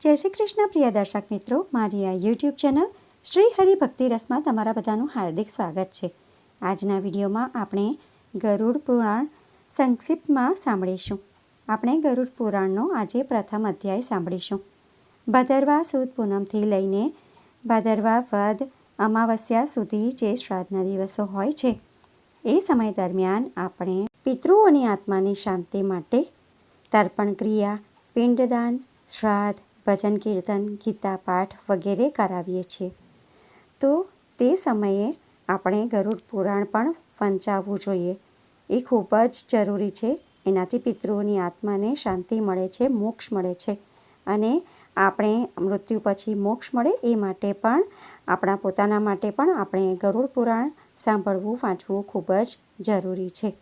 જય શ્રી કૃષ્ણ પ્રિય દર્શક મિત્રો, મારી આ યુટ્યુબ ચેનલ શ્રી હરિ ભક્તિ રસમાં તમારા બધાનું હાર્દિક સ્વાગત છે। આજના વિડીયોમાં આપણે ગરુડ પુરાણ સંક્ષિપ્તમાં સાંભળીશું। આપણે ગરુડ પુરાણનો આજે પ્રથમ અધ્યાય સાંભળીશું। ભાદરવા સુદ પૂનમથી લઈને ભાદરવા વદ અમાવસ્યા સુધી જે શ્રાદ્ધના દિવસો હોય છે એ સમય દરમિયાન આપણે પિતૃઓની આત્માની શાંતિ માટે તર્પણ ક્રિયા, પિંડદાન, શ્રાદ્ધ, ભજન કીર્તન, ગીતા પાઠ વગેરે કરાવીએ છીએ। તો તે સમયે આપણે ગરુડ પુરાણ પણ વંચાવવું જોઈએ। એ ખૂબ જ જરૂરી છે। એનાથી પિતૃઓની આત્માને શાંતિ મળે છે, મોક્ષ મળે છે અને આપણે મૃત્યુ પછી મોક્ષ મળે એ માટે પણ આપણા પોતાના માટે પણ આપણે ગરુડ પુરાણ સાંભળવું, વાંચવું ખૂબ જ જરૂરી છે।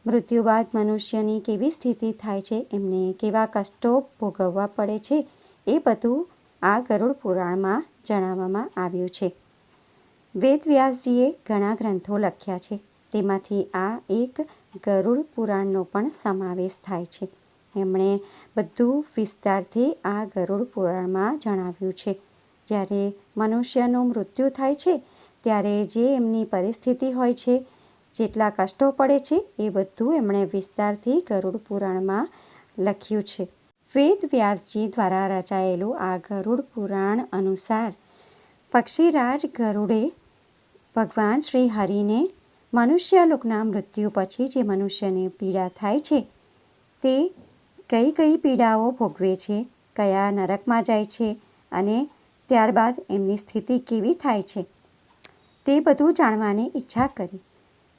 મૃત્યુ બાદ મનુષ્યની કેવી સ્થિતિ થાય છે, એમને કેવા કષ્ટો ભોગવવા પડે છે, એ બધું આ ગરુડ પુરાણમાં જણાવવામાં આવ્યું છે। વેદવ્યાસજીએ ઘણા ગ્રંથો લખ્યા છે, તેમાંથી આ એક ગરુડ પુરાણનો પણ સમાવેશ થાય છે। એમણે બધું વિસ્તારથી આ ગરુડ પુરાણમાં જણાવ્યું છે। જ્યારે મનુષ્યનું મૃત્યુ થાય છે ત્યારે જે એમની પરિસ્થિતિ હોય છે, જેટલા કષ્ટો પડે છે, એ બધું એમણે વિસ્તારથી ગરુડ પુરાણમાં લખ્યું છે। વેદવ્યાસજી દ્વારા રચાયેલું આ ગરુડ પુરાણ અનુસાર પક્ષીરાજ ગરુડે ભગવાન શ્રી હરિને મનુષ્યલોકના મૃત્યુ પછી જે મનુષ્યને પીડા થાય છે તે કઈ કઈ પીડાઓ ભોગવે છે, કયા નરકમાં જાય છે અને ત્યારબાદ એમની સ્થિતિ કેવી થાય છે તે બધું જાણવાની ઈચ્છા કરી।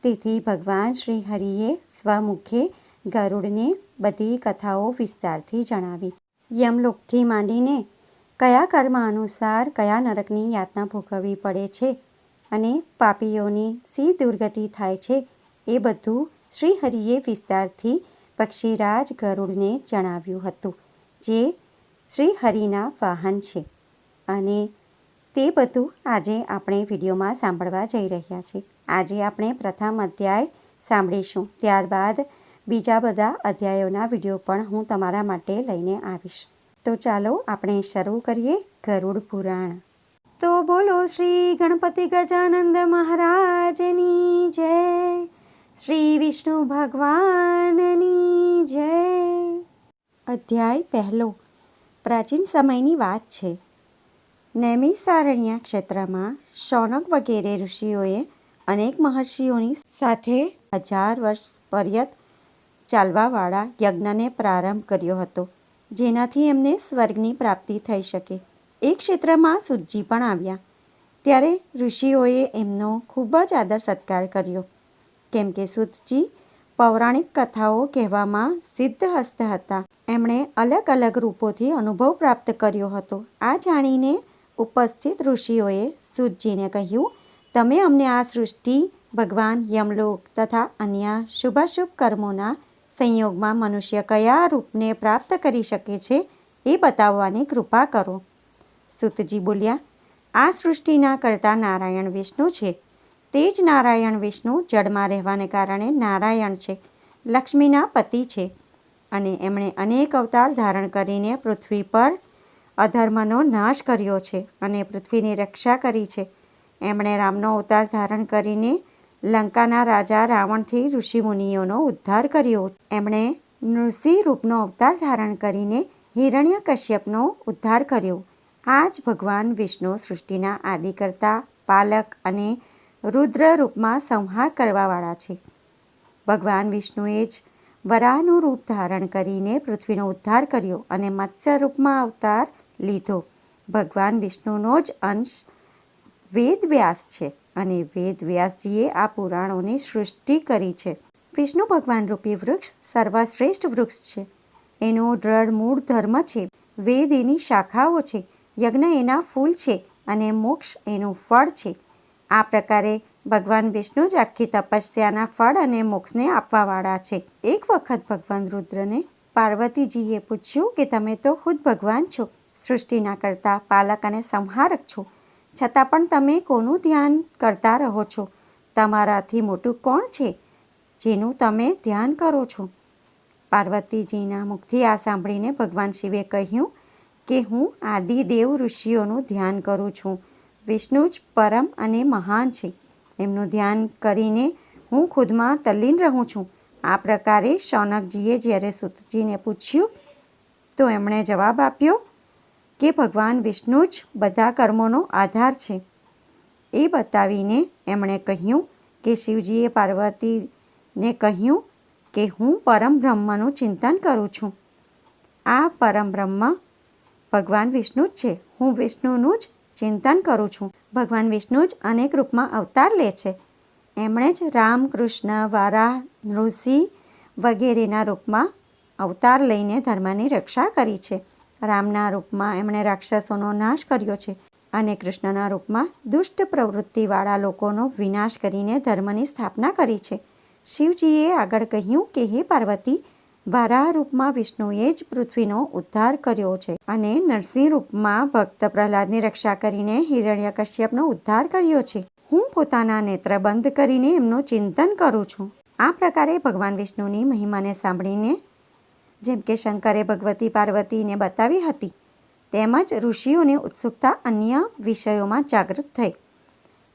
તેથી ભગવાન શ્રી હરિએ સ્વમુખે ગરુડને બધી કથાઓ વિસ્તારથી જણાવી। યમલોકથી માંડીને કયા કર્મ અનુસાર કયા નરકની યાતના ભોગવવી પડે છે અને પાપીઓની સી દુર્ગતિ થાય છે એ બધું શ્રી હરિએ વિસ્તારથી પક્ષીરાજ ગરુડને જણાવ્યું હતું, જે શ્રી હરિના વાહન છે અને તે બધું આજે આપણે વિડીયોમાં સાંભળવા જઈ રહ્યા છીએ। આજે આપણે પ્રથમ અધ્યાય સાંભળીશું, ત્યારબાદ બીજા બધા અધ્યાયોના વિડીયો પણ હું તમારા માટે લઈને આવીશ। તો ચાલો આપણે શરૂ કરીએ ગરુડ પુરાણ। તો બોલો શ્રી ગણપતિ ગજાનંદ મહારાજની જય, શ્રી વિષ્ણુ ભગવાનની જય। અધ્યાય પહેલો। પ્રાચીન સમયની વાત છે। નૈમિષારણ્ય ક્ષેત્રમાં શૌનક વગેરે ઋષિઓએ અનેક મહર્ષિઓની સાથે 1000 વર્ષ પર્યંત ચાલવાવાળા યજ્ઞને પ્રારંભ કર્યો હતો, જેનાથી એમને સ્વર્ગની પ્રાપ્તિ થઈ શકે। એ ક્ષેત્રમાં સૂતજી પણ આવ્યા, ત્યારે ઋષિઓએ એમનો ખૂબ જ આદર સત્કાર કર્યો, કેમ કે સૂતજી પૌરાણિક કથાઓ કહેવામાં સિદ્ધહસ્ત હતા। એમણે અલગ અલગ રૂપોથી અનુભવ પ્રાપ્ત કર્યો હતો। આ જાણીને ઉપસ્થિત ઋષિઓએ સૂતજીને કહ્યું, તમે અમને આ સૃષ્ટિ, ભગવાન, યમલોક તથા અન્ય શુભાશુભ કર્મોના સંયોગમાં મનુષ્ય કયા રૂપને પ્રાપ્ત કરી શકે છે એ બતાવવાની કૃપા કરો। સૂતજી બોલ્યા, આ સૃષ્ટિના કર્તા નારાયણ વિષ્ણુ છે। તે જ નારાયણ વિષ્ણુ જળમાં રહેવાને કારણે નારાયણ છે, લક્ષ્મીના પતિ છે અને એમણે અનેક અવતાર ધારણ કરીને પૃથ્વી પર અધર્મનો નાશ કર્યો છે અને પૃથ્વીની રક્ષા કરી છે। એમણે રામનો અવતાર ધારણ કરીને લંકાના રાજા રાવણથી ઋષિમુનિઓનો ઉદ્ધાર કર્યો। એમણે નૃસિંહ રૂપનો અવતાર ધારણ કરીને હિરણ્યકશ્યપનો ઉદ્ધાર કર્યો। આ જ ભગવાન વિષ્ણુ સૃષ્ટિના આદિકર્તા, પાલક અને રુદ્ર રૂપમાં સંહાર કરવાવાળા છે। ભગવાન વિષ્ણુએ જ વરાહનું રૂપ ધારણ કરીને પૃથ્વીનો ઉદ્ધાર કર્યો અને મત્સ્ય રૂપમાં અવતાર લીધો। ભગવાન વિષ્ણુનો જ અંશ વેદવ્યાસ છે અને વેદવ્યાસજીએ આ પુરાણોની સૃષ્ટિ કરી છે। વિષ્ણુ ભગવાન રૂપી વૃક્ષ સર્વશ્રેષ્ઠ વૃક્ષ છે। એનો દ્રઢ મૂળ ધર્મ છે, વેદ એની શાખાઓ છે, યજ્ઞ એના ફૂલ છે અને મોક્ષ એનું ફળ છે। આ પ્રકારે ભગવાન વિષ્ણુ જ આખી તપસ્યાના ફળ અને મોક્ષને આપવાવાળા છે। એક વખત ભગવાન રુદ્રને પાર્વતીજીએ પૂછ્યું કે તમે તો ખુદ ભગવાન છો, સૃષ્ટિના કર્તા, પાલક અને સંહારક છો, છતાં પણ તમે કોનું ધ્યાન કરતા રહો છો? તમારાથી મોટું કોણ છે જેનું તમે ધ્યાન કરો છો? પાર્વતીજીના મુખથી આ સાંભળીને ભગવાન શિવે કહ્યું કે હું આદિદેવ ઋષિઓનું ધ્યાન કરું છું. વિષ્ણુ જ પરમ અને મહાન છે. એમનું ધ્યાન કરીને હું ખુદમાં તલ્લીન રહું છું. આ પ્રકારે શૌનકજીએ જ્યારે સૂતજીને પૂછ્યું તો એમણે જવાબ આપ્યો કે ભગવાન વિષ્ણુ જ બધા કર્મોનો આધાર છે. એ બતાવીને એમણે કહ્યું કે શિવજીએ પાર્વતીને કહ્યું કે હું પરમ બ્રહ્મનું ચિંતન કરું છું. આ પરમ બ્રહ્મ ભગવાન વિષ્ણુ જ છે. હું વિષ્ણુનું જ ચિંતન કરું છું. ભગવાન વિષ્ણુ જ અનેક રૂપમાં અવતાર લે છે. એમણે જ રામ, કૃષ્ણ, વારાહ, નૃસિંહ વગેરેના રૂપમાં અવતાર લઈને ધર્મની રક્ષા કરી છે. રામના રૂપમાં એમણે રાક્ષસોનો નાશ કર્યો છે અને કૃષ્ણના રૂપમાં દુષ્ટ પ્રવૃત્તિવાળા લોકોનો વિનાશ કરીને ધર્મની સ્થાપના કરી છે. શિવજીએ આગળ કહ્યું કે હે પાર્વતી, વારાહ રૂપમાં વિષ્ણુએ જ પૃથ્વીનો ઉદ્ધાર કર્યો છે અને નરસિંહ રૂપમાં ભક્ત પ્રહલાદની રક્ષા કરીને હિરણ્યકશ્યપનો ઉદ્ધાર કર્યો છે. હું પોતાના નેત્ર બંધ કરીને એમનું ચિંતન કરું છું. આ પ્રકારે ભગવાન વિષ્ણુની મહિમાને સાંભળીને જેમ કે શંકરે ભગવતી પાર્વતીને બતાવી હતી તેમજ ઋષિઓની ઉત્સુકતા અન્ય વિષયોમાં જાગૃત થઈ.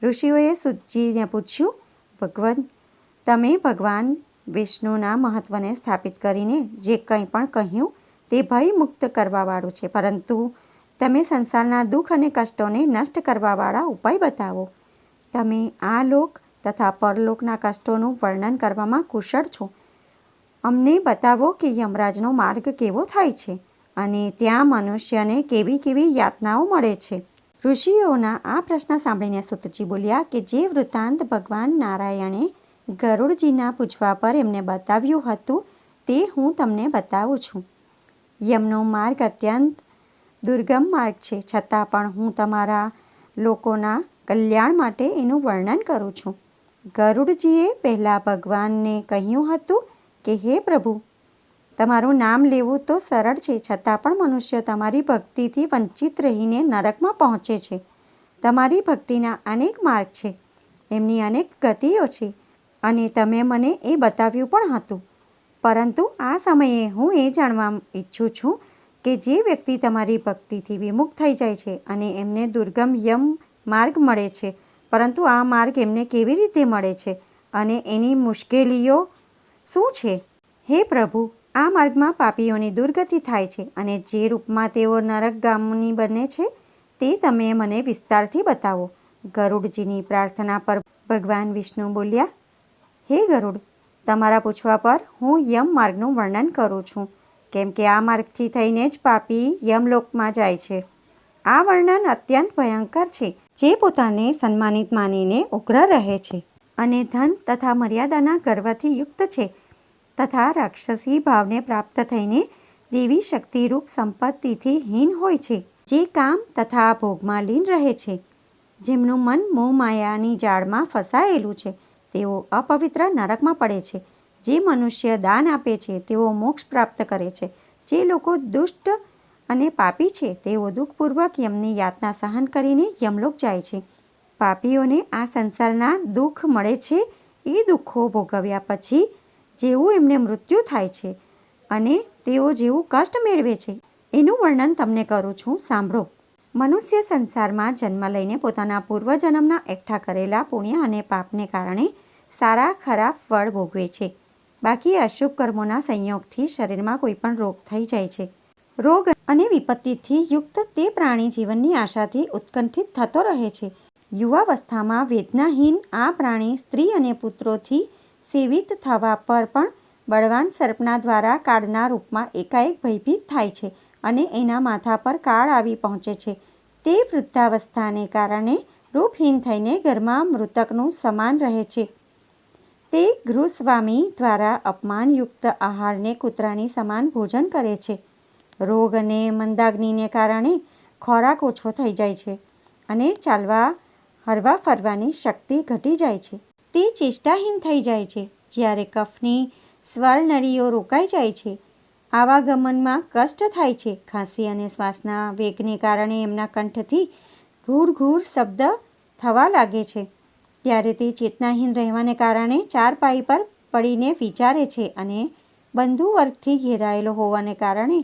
ઋષિઓએ સૂતજીને પૂછ્યું, ભગવન, તમે ભગવાન વિષ્ણુના મહત્વને સ્થાપિત કરીને જે કંઈ પણ કહ્યું તે ભય મુક્ત કરવાવાળું છે, પરંતુ તમે સંસારના દુઃખ અને કષ્ટોને નષ્ટ કરવાવાળા ઉપાય બતાવો. તમે આ લોક તથા પરલોકના કષ્ટોનું વર્ણન કરવામાં કુશળ છો. અમને બતાવો કે યમરાજનો માર્ગ કેવો થાય છે અને ત્યાં મનુષ્યને કેવી કેવી યાતનાઓ મળે છે. ઋષિઓના આ પ્રશ્ન સાંભળીને સૂતજી બોલ્યા કે જે વૃત્તાંત ભગવાન નારાયણે ગરુડજીના પૂછવા પર એમને બતાવ્યું હતું તે હું તમને બતાવું છું. યમનો માર્ગ અત્યંત દુર્ગમ માર્ગ છે, છતાં પણ હું તમારા લોકોના કલ્યાણ માટે એનું વર્ણન કરું છું. ગરુડજીએ પહેલાં ભગવાનને કહ્યું હતું કે હે પ્રભુ, તમારું નામ લેવું તો સરળ છે, છતાં પણ મનુષ્ય તમારી ભક્તિથી વંચિત રહીને નરકમાં પહોંચે છે. તમારી ભક્તિના અનેક માર્ગ છે, એમની અનેક ગતિઓ છે અને તમે મને એ બતાવ્યું પણ હતું. પરંતુ આ સમયે હું એ જાણવા ઈચ્છું છું કે જે વ્યક્તિ તમારી ભક્તિથી વિમુખ થઈ જાય છે અને એમને દુર્ગમ યમ માર્ગ મળે છે, પરંતુ આ માર્ગ એમને કેવી રીતે મળે છે અને એની મુશ્કેલીઓ શું છે? હે પ્રભુ, આ માર્ગમાં પાપીઓની દુર્ગતિ થાય છે અને જે રૂપમાં તેઓ નરકગામની બને છે તે તમે મને વિસ્તારથી બતાવો. ગરુડજીની પ્રાર્થના પર ભગવાન વિષ્ણુ બોલ્યા, હે ગરુડ, તમારા પૂછવા પર હું યમ માર્ગનું વર્ણન કરું છું, કેમ કે આ માર્ગથી થઈને જ પાપી યમલોકમાં જાય છે. આ વર્ણન અત્યંત ભયંકર છે. જે પોતાને સન્માનિત માનીને ઉગ્ર રહે છે અને ધન તથા મર્યાદાના ગર્વથી યુક્ત છે તથા રાક્ષસી ભાવને પ્રાપ્ત થઈને દેવી શક્તિરૂપ સંપત્તિથી હીન હોય છે, જે કામ તથા ભોગમાં લીન રહે છે, જેમનું મન મોહમાયાની જાળમાં ફસાયેલું છે, તેઓ અપવિત્ર નરકમાં પડે છે. જે મનુષ્ય દાન આપે છે તેઓ મોક્ષ પ્રાપ્ત કરે છે. જે લોકો દુષ્ટ અને પાપી છે તેઓ દુઃખપૂર્વક યમની યાતના સહન કરીને યમલોક જાય છે. પાપીઓને આ સંસારના દુઃખ મળે છે. એ દુઃખો ભોગવ્યા પછી જેવું એમને મૃત્યુ થાય છે અને તેઓ જેવું કષ્ટ મેળવે છે એનું વર્ણન તમને કરું છું, સાંભળો. મનુષ્ય સંસારમાં જન્મ લઈને પોતાના પૂર્વજન્મના એકઠા કરેલા પુણ્ય અને પાપને કારણે સારા ખરાબ ફળ ભોગવે છે. બાકી અશુભ કર્મોના સંયોગથી શરીરમાં કોઈ પણ રોગ થઈ જાય છે. રોગ અને વિપત્તિથી યુક્ત તે પ્રાણી જીવનની આશાથી ઉત્કંઠિત થતો રહે છે. યુવાવસ્થામાં વેદનાહીન આ પ્રાણી સ્ત્રી અને પુત્રોથી સેવિત થવા પર પણ બળવાન સર્પના દ્વારા કાળના રૂપમાં એકાએક ભયભીત થાય છે અને એના માથા પર કાળ આવી પહોંચે છે. તે વૃદ્ધાવસ્થાને કારણે રૂપહીન થઈને ઘરમાં મૃતકનું સમાન રહે છે. તે ગૃહસ્વામી દ્વારા અપમાનયુક્ત આહારને કૂતરાની સમાન ભોજન કરે છે. રોગ અને મંદાગ્નિને કારણે ખોરાક ઓછો થઈ જાય છે અને ચાલવા હરવા ફરવાની શક્તિ ઘટી જાય છે. તે ચેષ્ટાહીન થઈ જાય છે. જ્યારે કફની સ્વરનળીઓ રોકાઈ જાય છે, આવાગમનમાં કષ્ટ થાય છે. ખાંસી અને શ્વાસના વેગને કારણે એમના કંઠથી ઘૂર ઘૂર શબ્દ થવા લાગે છે. ત્યારે તે ચેતનાહીન રહેવાને કારણે ચારપાઈ પર પડીને વિચારે છે અને બંધુ વર્ગથી ઘેરાયેલો હોવાને કારણે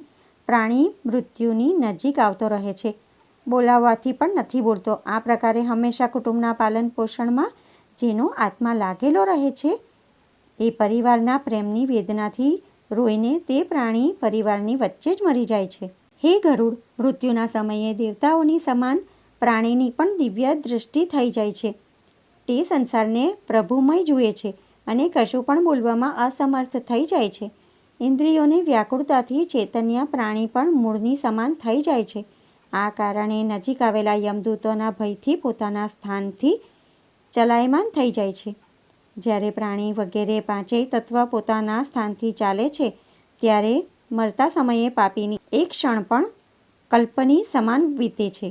પ્રાણી મૃત્યુની નજીક આવતો રહે છે. બોલાવવાથી પણ નથી બોલતો. આ પ્રકારે હંમેશા કુટુંબના પાલન પોષણમાં જેનો આત્મા લાગેલો રહે છે એ પરિવારના પ્રેમની વેદનાથી રોઈને તે પ્રાણી પરિવારની વચ્ચે જ મરી જાય છે. હે ગરુડ, મૃત્યુના સમયે દેવતાઓની સમાન પ્રાણીની પણ દિવ્ય દૃષ્ટિ થઈ જાય છે. તે સંસારને પ્રભુમય જુએ છે અને કશું પણ બોલવામાં અસમર્થ થઈ જાય છે. ઇન્દ્રિયોની વ્યાકુળતાથી ચૈતન્ય પ્રાણી પણ મૂળની સમાન થઈ જાય છે. આ કારણે નજીક આવેલા યમદૂતોના ભયથી પોતાના સ્થાનથી ચલાયમાન થઈ જાય છે. જ્યારે પ્રાણી વગેરે પાંચેય તત્વ પોતાના સ્થાનથી ચાલે છે ત્યારે મરતા સમયે પાપીની એક ક્ષણ પણ કલ્પની સમાન વીતે છે.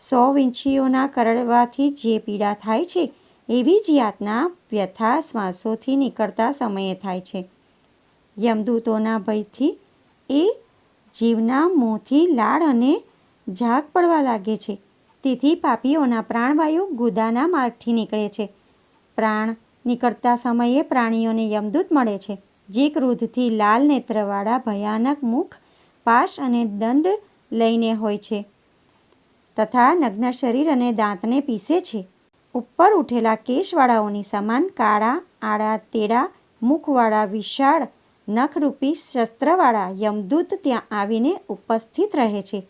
100 વીંછીઓના કરડવાથી જે પીડા થાય છે એવી જ યાતના વ્યથા શ્વાસોથી નીકળતા સમયે થાય છે. યમદૂતોના ભયથી એ જીવના મોંથી લાળ અને ઝાગ પડવા લાગે છે. તેથી પાપીઓના પ્રાણવાયુ ગુદાના માર્ગથી નીકળે છે. પ્રાણ નીકળતા સમયે પ્રાણીઓને યમદૂત મળે છે, જે ક્રોધથી લાલ નેત્રવાળા ભયાનક મુખ, પાશ અને દંડ લઈને હોય છે તથા નગ્ન શરીર અને દાંતને પીસે છે. ઉપર ઉઠેલા કેશવાળાઓની સમાન કાળા આડા તેડા મુખવાળા વિશાળ નખરૂપી શસ્ત્રવાળા યમદૂત ત્યાં આવીને ઉપસ્થિત રહે છે.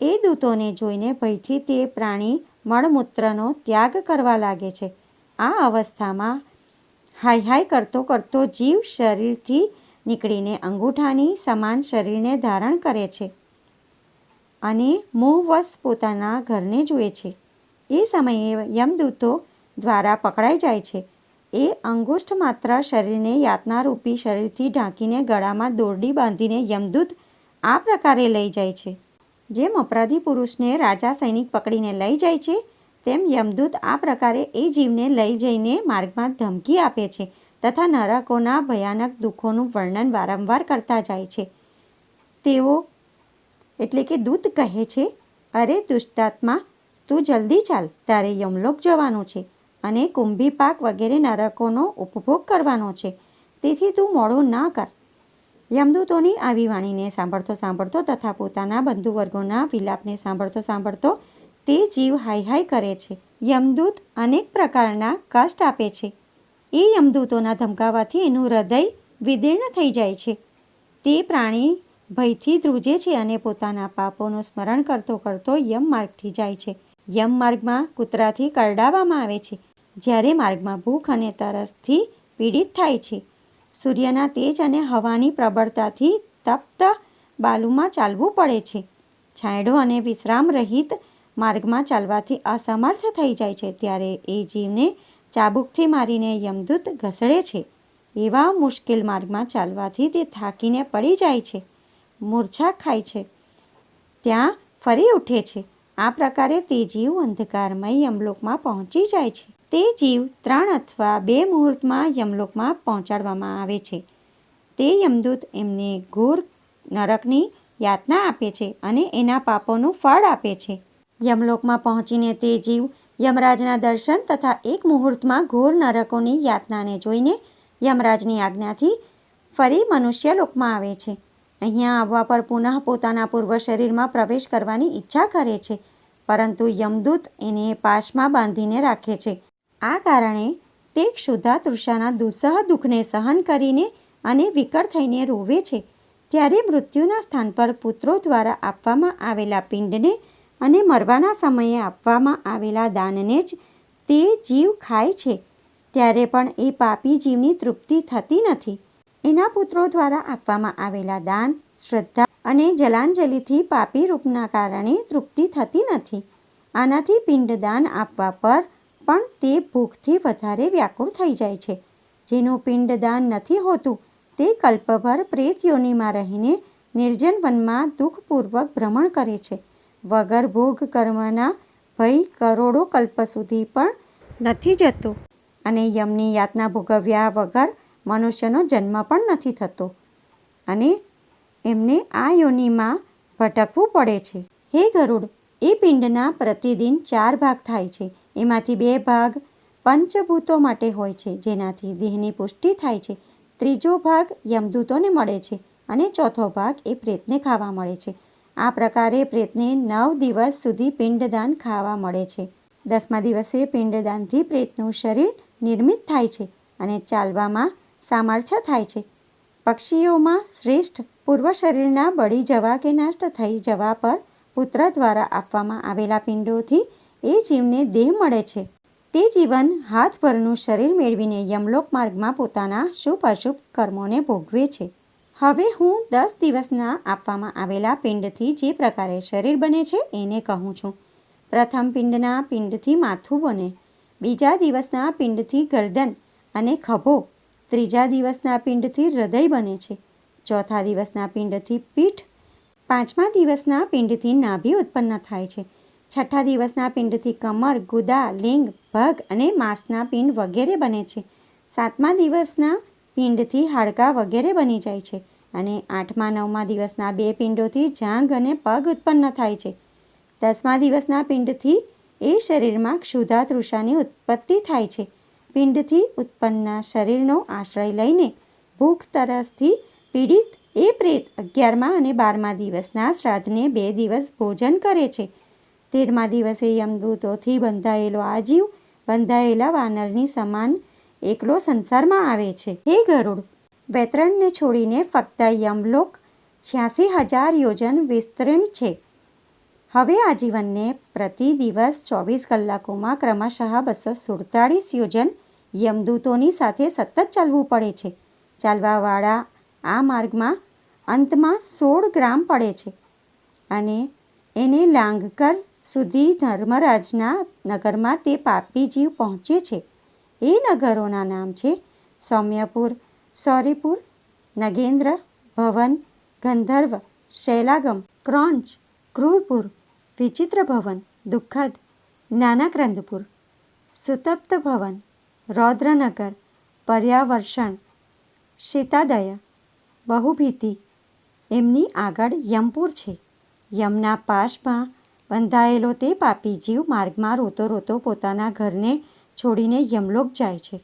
એ દૂતોને જોઈને ભયથી તે પ્રાણી મળમૂત્રનો ત્યાગ કરવા લાગે છે. આ અવસ્થામાં હાય હાય કરતો કરતો જીવ શરીરથી નીકળીને અંગૂઠાની સમાન શરીરને ધારણ કરે છે અને મોહવશ પોતાના ઘરને જુએ છે. એ સમયે યમદૂતો દ્વારા પકડાઈ જાય છે. એ અંગુષ્ઠ માત્ર શરીરને યાતનારૂપી શરીરથી ઢાંકીને ગળામાં દોરડી બાંધીને યમદૂત આ પ્રકારે લઈ જાય છે. જેમ અપરાધી પુરુષને રાજા સૈનિક પકડીને લઈ જાય છે તેમ યમદૂત આ પ્રકારે એ જીવને લઈ જઈને માર્ગમાં ધમકી આપે છે તથા નરકોના ભયાનક દુઃખોનું વર્ણન વારંવાર કરતા જાય છે. તેઓ એટલે કે દૂત કહે છે, અરે દુષ્ટાત્મા, તું જલ્દી ચાલ, તારે યમલોક જવાનું છે અને કુંભીપાક વગેરે નરકોનો ઉપભોગ કરવાનો છે. તેથી તું મોડો ના કર. યમદૂતોની આવી વાણીને સાંભળતો તથા પોતાના બંધુવર્ગોના વિલાપને સાંભળતો તે જીવ હાય હાય કરે છે. યમદૂત અનેક પ્રકારના કષ્ટ આપે છે. એ યમદૂતોના ધમકાવાથી એનું હૃદય વિદીર્ણ થઈ જાય છે. તે પ્રાણી ભયથી ધ્રુજે છે અને પોતાના પાપોનું સ્મરણ કરતો કરતો યમ માર્ગથી જાય છે. યમ માર્ગમાં કૂતરાથી કરડાવવામાં આવે છે. જ્યારે માર્ગમાં ભૂખ અને તરસથી પીડિત થાય છે. સૂર્યના તેજ અને હવાની પ્રબળતાથી તપ્ત બાલુમાં ચાલવું પડે છે. છાંયડો અને વિશ્રામ રહિત માર્ગમાં ચાલવાથી અસમર્થ થઈ જાય છે. ત્યારે એ જીવને ચાબુકથી મારીને યમદૂત ઘસડે છે. એવા મુશ્કેલ માર્ગમાં ચાલવાથી તે થાકીને પડી જાય છે, મૂર્છા ખાય છે, ત્યાં ફરી ઉઠે છે. આ પ્રકારે તે જીવ અંધકારમય યમલોકમાં પહોંચી જાય છે. તે જીવ 3 અથવા 2 મુહૂર્તમાં યમલોકમાં પહોંચાડવામાં આવે છે. તે યમદૂત એમને ઘોર નરકની યાતના આપે છે અને એના પાપોનું ફળ આપે છે. યમલોકમાં પહોંચીને તે જીવ યમરાજના દર્શન તથા 1 મુહૂર્તમાં ઘોર નરકોની યાતનાને જોઈને યમરાજની આજ્ઞાથી ફરી મનુષ્યલોકમાં આવે છે. અહીંયા આવવા પર પુનઃ પોતાના પૂર્વ શરીરમાં પ્રવેશ કરવાની ઈચ્છા કરે છે, પરંતુ યમદૂત એને પાશમાં બાંધીને રાખે છે. આ કારણે તે ક્ષુધા તૃષાના દુસ્સહ દુઃખને સહન કરીને અને વિકળ થઈને રોવે છે. ત્યારે મૃત્યુના સ્થાન પર પુત્રો દ્વારા આપવામાં આવેલા પિંડને અને મરવાના સમયે આપવામાં આવેલા દાનને જ તે જીવ ખાય છે. ત્યારે પણ એ પાપી જીવની તૃપ્તિ થતી નથી. એના પુત્રો દ્વારા આપવામાં આવેલા દાન, શ્રદ્ધા અને જલાંજલિથી પાપી રૂપના કારણે તૃપ્તિ થતી નથી. આનાથી પિંડદાન આપવા પર પણ તે ભૂખથી વધારે વ્યાકુળ થઈ જાય છે. જેનું પિંડદાન નથી હોતું તે કલ્પભર પ્રેત યોનિમાં રહીને નિર્જન વનમાં દુઃખપૂર્વક ભ્રમણ કરે છે. વગર ભોગ કર્મના ભય કરોડો કલ્પ સુધી પણ નથી જતો અને યમની યાતના ભોગવ્યા વગર મનુષ્યનો જન્મ પણ નથી થતો અને એમને આ યોનિમાં ભટકવું પડે છે. હે ગરુડ, એ પિંડના પ્રતિદિન 4 ભાગ થાય છે. એમાંથી 2 ભાગ પંચભૂતો માટે હોય છે, જેનાથી દેહની પુષ્ટિ થાય છે. ત્રીજો ભાગ યમદૂતોને મળે છે, અને ચોથો ભાગ એ પ્રેતને ખાવા મળે છે. આ પ્રકારે પ્રેતને 9 દિવસ સુધી પિંડદાન ખાવા મળે છે. 10મા દિવસે પિંડદાનથી પ્રેતનું શરીર નિર્મિત થાય છે અને ચાલવામાં સામર્થ્ય થાય છે. પક્ષીઓમાં શ્રેષ્ઠ પૂર્વ શરીરના બળી જવા કે નષ્ટ થઈ જવા પર પુત્ર દ્વારા આપવામાં આવેલા પિંડોથી એ જીવને દેહ મળે છે. તે જીવન હાથભરનું શરીર મેળવીને યમલોક માર્ગમાં પોતાના શુભ અશુભ કર્મોને ભોગવે છે. હવે હું 10 દિવસના આપવામાં આવેલા પિંડથી જે પ્રકારે શરીર બને છે એને કહું છું. પ્રથમ પિંડના પિંડથી માથું બને, બીજા દિવસના પિંડથી ગરદન અને ખભો, ત્રીજા દિવસના પિંડથી હૃદય બને છે, ચોથા દિવસના પિંડથી પીઠ, પાંચમા દિવસના પિંડથી નાભી ઉત્પન્ન થાય છે, છઠ્ઠા દિવસના પિંડથી કમર, ગુદા, લિંગ, ભગ અને માંસના પિંડ વગેરે બને છે, સાતમા દિવસના પિંડથી હાડકાં વગેરે બની જાય છે અને 8મા 9મા દિવસના 2 પિંડોથી જાંઘ અને પગ ઉત્પન્ન થાય છે. 10મા દિવસના પિંડથી એ શરીરમાં ક્ષુધા તૃષાની ઉત્પત્તિ થાય છે. પિંડથી ઉત્પન્ન શરીરનો આશ્રય લઈને ભૂખ તરસથી પીડિત એ પ્રેત 11મા અને 12મા દિવસના શ્રાદ્ધને 2 દિવસ ભોજન કરે છે. 13મા દિવસે યમદૂતોથી બંધાયેલો આ જીવ બંધાયેલા વાનરની સમાન એકલો સંસારમાં આવે છે. હે ગરુડ, વૈતરણને છોડીને ફક્ત યમલોક 86,000 યોજન વિસ્તીર્ણ છે. હવે આ જીવનને પ્રતિ દિવસ 24 કલાકોમાં ક્રમશઃ 247 યોજન યમદૂતોની સાથે સતત ચાલવું પડે છે. ચાલવાવાળા આ માર્ગમાં અંતમાં 16 ગ્રામ પડે છે અને એને લાંઘકર સુધી ધર્મરાજના નગરમાં તે પાપી જીવ પહોંચે છે. એ નગરોના નામ છે સૌમ્યપુર, સૌરીપુર, નગેન્દ્ર, ભવન, ગંધર્વ, શૈલાગમ, ક્રૌંચ, ક્રૂરપુર, વિચિત્ર ભવન, દુઃખદ, જ્ઞાનાક્રંદપુર, સુતપ્ત ભવન, રૌદ્રનગર, પર્યાવર્ષણ, શીતાદય, બહુભીતિ. એમની આગળ યમપુર છે. યમના પાશમાં બંધાયેલો તે પાપી જીવ માર્ગમાં રોતો રોતો પોતાના ઘરને છોડીને યમલોક જાય છે.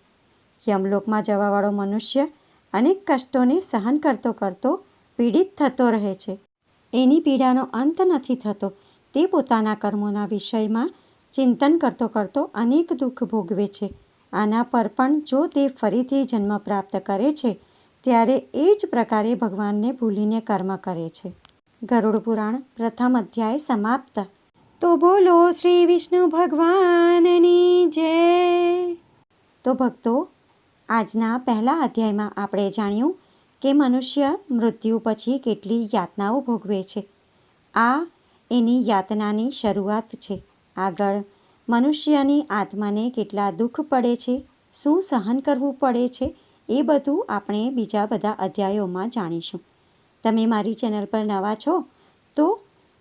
યમલોકમાં જવાવાળો મનુષ્ય અનેક કષ્ટોને સહન કરતો કરતો પીડિત થતો રહે છે. એની પીડાનો અંત નથી થતો. તે પોતાના કર્મોના વિષયમાં ચિંતન કરતો કરતો અનેક દુઃખ ભોગવે છે. આના પર પણ જો તે ફરીથી જન્મ પ્રાપ્ત કરે છે ત્યારે એ જ પ્રકારે ભગવાનને ભૂલીને કર્મ કરે છે. ગરુડ પુરાણ પ્રથમ અધ્યાય સમાપ્ત. તો બોલો શ્રી વિષ્ણુ ભગવાનની જય. તો ભક્તો, આજના પહેલા અધ્યાયમાં આપણે જાણ્યું કે મનુષ્ય મૃત્યુ પછી કેટલી યાતનાઓ ભોગવે છે. આ એની યાતનાની શરૂઆત છે. આગળ મનુષ્યની આત્માને કેટલા દુઃખ પડે છે, શું સહન કરવું પડે છે, એ બધું આપણે બીજા બધા અધ્યાયોમાં જાણીશું. તમે મારી ચેનલ પર નવા છો તો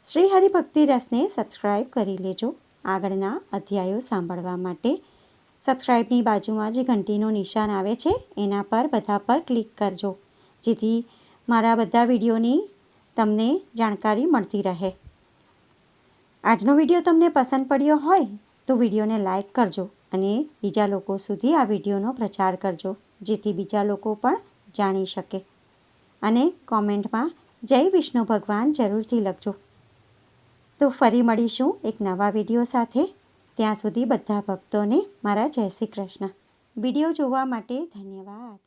શ્રી હરિભક્તિ રસને સબસ્ક્રાઈબ કરી લેજો. આગળના અધ્યાયો સાંભળવા માટે સબસ્ક્રાઈબની બાજુમાં જે ઘંટીનું નિશાન આવે છે એના પર બધા પર ક્લિક કરજો, જેથી મારા બધા વિડીયોની તમને જાણકારી મળતી રહે. આજનો વિડીયો તમને પસંદ પડ્યો હોય તો વિડીયોને લાઈક કરજો અને બીજા લોકો સુધી આ વિડીયોનો પ્રચાર કરજો, જેથી બીજા લોકો પણ જાણી શકે. અને કોમેન્ટમાં જય વિષ્ણુ ભગવાન જરૂરથી લખજો. તો ફરી મળીશું એક નવા વિડીયો સાથે. ત્યાં સુધી બધા ભક્તોને મારા જય શ્રી કૃષ્ણ. વિડીયો જોવા માટે ધન્યવાદ.